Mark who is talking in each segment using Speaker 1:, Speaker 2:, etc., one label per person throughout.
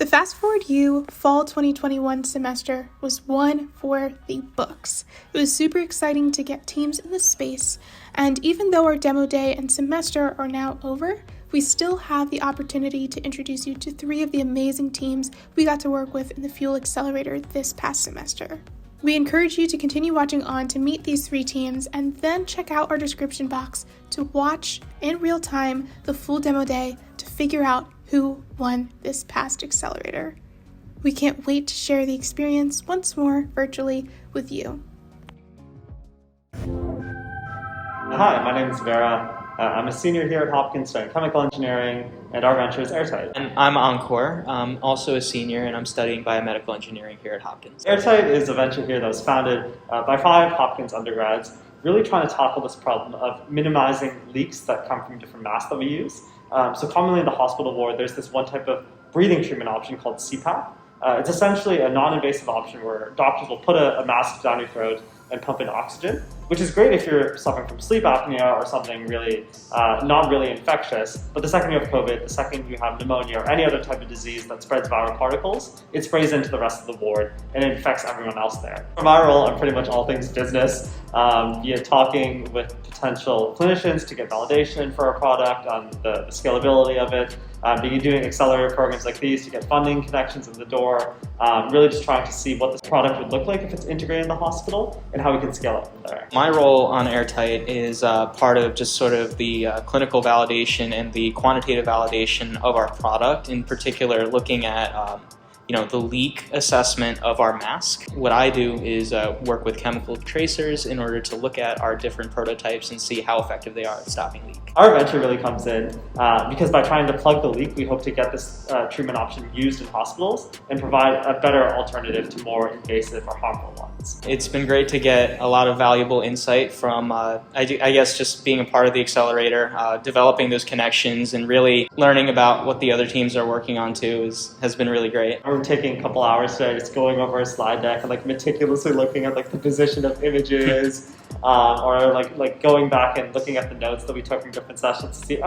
Speaker 1: The FastForward U Fall 2021 semester was one for the books. It was super exciting to get teams in the space, and even though our demo day and semester are now over, we still have the opportunity to introduce you to 3 of the amazing teams we got to work with in the Fuel Accelerator this past semester. We encourage you to continue watching on to meet these 3 teams and then check out our description box to watch in real time the full demo day to figure out who won this past accelerator. We can't wait to share the experience once more virtually with you.
Speaker 2: Hi, my name is Vera. I'm a senior here at Hopkins studying chemical engineering, and our venture is Airtight.
Speaker 3: And I'm Encore, also a senior, and I'm studying biomedical engineering here at Hopkins.
Speaker 2: Airtight is a venture here that was founded by 5 Hopkins undergrads, really trying to tackle this problem of minimizing leaks that come from different masks that we use. So commonly in the hospital ward, there's this one type of breathing treatment option called CPAP. It's essentially a non-invasive option where doctors will put a mask down your throat and pump in oxygen, which is great if you're suffering from sleep apnea or something really not really infectious. But the second you have COVID, the second you have pneumonia or any other type of disease that spreads viral particles, it sprays into the rest of the ward and it infects everyone else there. For my role, I'm pretty much all things business, talking with potential clinicians to get validation for our product on the scalability of it, doing accelerator programs like these to get funding connections in the door, really just trying to see what this product would look like if it's integrated in the hospital and how we can scale it from there.
Speaker 3: My role on Airtight is part of just sort of the clinical validation and the quantitative validation of our product, in particular looking at the leak assessment of our mask. What I do is work with chemical tracers in order to look at our different prototypes and see how effective they are at stopping leak.
Speaker 2: Our venture really comes in because by trying to plug the leak, we hope to get this treatment option used in hospitals and provide a better alternative to more invasive or harmful ones.
Speaker 3: It's been great to get a lot of valuable insight from, I guess, just being a part of the accelerator, developing those connections and really learning about what the other teams are working on too has been really great.
Speaker 2: We're taking a couple hours today just going over a slide deck and meticulously looking at the position of images or going back and looking at the notes that we took from different sessions to see,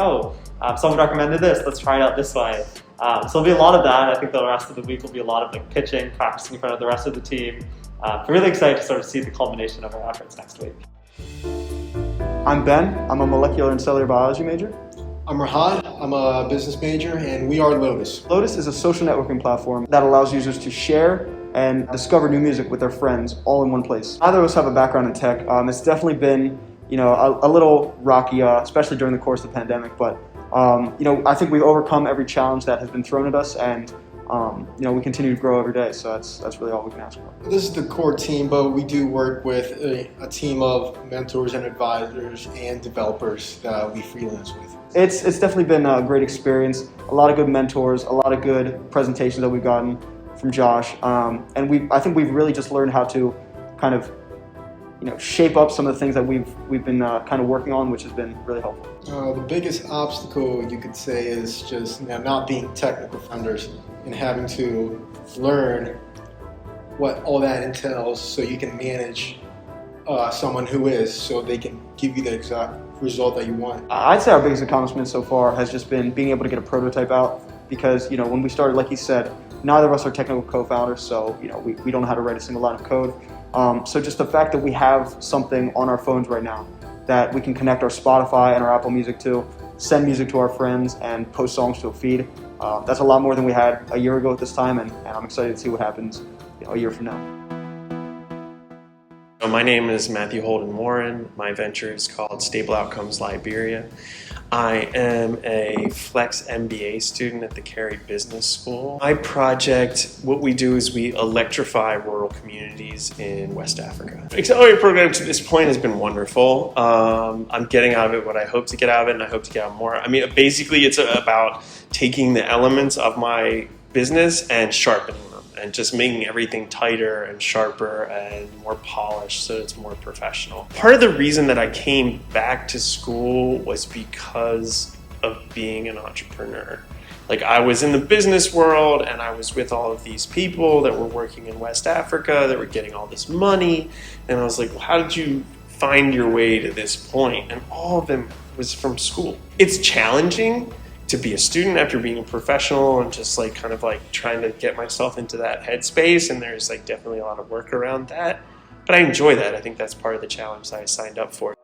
Speaker 2: someone recommended this, let's try it out this way. So there'll be a lot of that. I think the rest of the week will be a lot of pitching, practicing in front of the rest of the team. I'm really excited to sort of see the culmination of our efforts next week.
Speaker 4: I'm Ben. I'm a molecular and cellular biology major.
Speaker 5: I'm Rahad. I'm a business major, and we are LOTUS.
Speaker 4: LOTUS is a social networking platform that allows users to share and discover new music with their friends all in one place. Neither of us have a background in tech. It's definitely been, a little rocky, especially during the course of the pandemic. But I think we've overcome every challenge that has been thrown at us, and we continue to grow every day. So that's really all we can ask for.
Speaker 5: This is the core team, but we do work with a team of mentors and advisors and developers that we freelance with.
Speaker 4: It's definitely been a great experience. A lot of good mentors, a lot of good presentations that we've gotten from Josh, and I think we've really just learned how to kind of shape up some of the things that we've been kind of working on, which has been really helpful.
Speaker 5: The biggest obstacle you could say is just not being technical founders and having to learn what all that entails so you can manage someone who is, so they can give you the exact result that you want.
Speaker 4: I'd say our biggest accomplishment so far has just been being able to get a prototype out, because when we started, like he said, neither of us are technical co-founders, so we don't know how to write a single line of code. So just the fact that we have something on our phones right now that we can connect our Spotify and our Apple Music to, send music to our friends, and post songs to a feed, that's a lot more than we had a year ago at this time, and I'm excited to see what happens a year from now.
Speaker 6: My name is Matthew Holden Warren. My venture is called Stable Outcomes Liberia. I am a Flex MBA student at the Carey Business School. My project, what we do is we electrify rural communities in West Africa. The Accelerator program to this point has been wonderful. I'm getting out of it what I hope to get out of it, and I hope to get out more. Basically it's about taking the elements of my business and sharpening them, and just making everything tighter and sharper and more polished so it's more professional. Part of the reason that I came back to school was because of being an entrepreneur. I was in the business world and I was with all of these people that were working in West Africa that were getting all this money, and I was like, well, how did you find your way to this point? And all of them was from school. It's challenging to be a student after being a professional and just like kind of like trying to get myself into that headspace, and there's like definitely a lot of work around that. But I enjoy that. I think that's part of the challenge that I signed up for.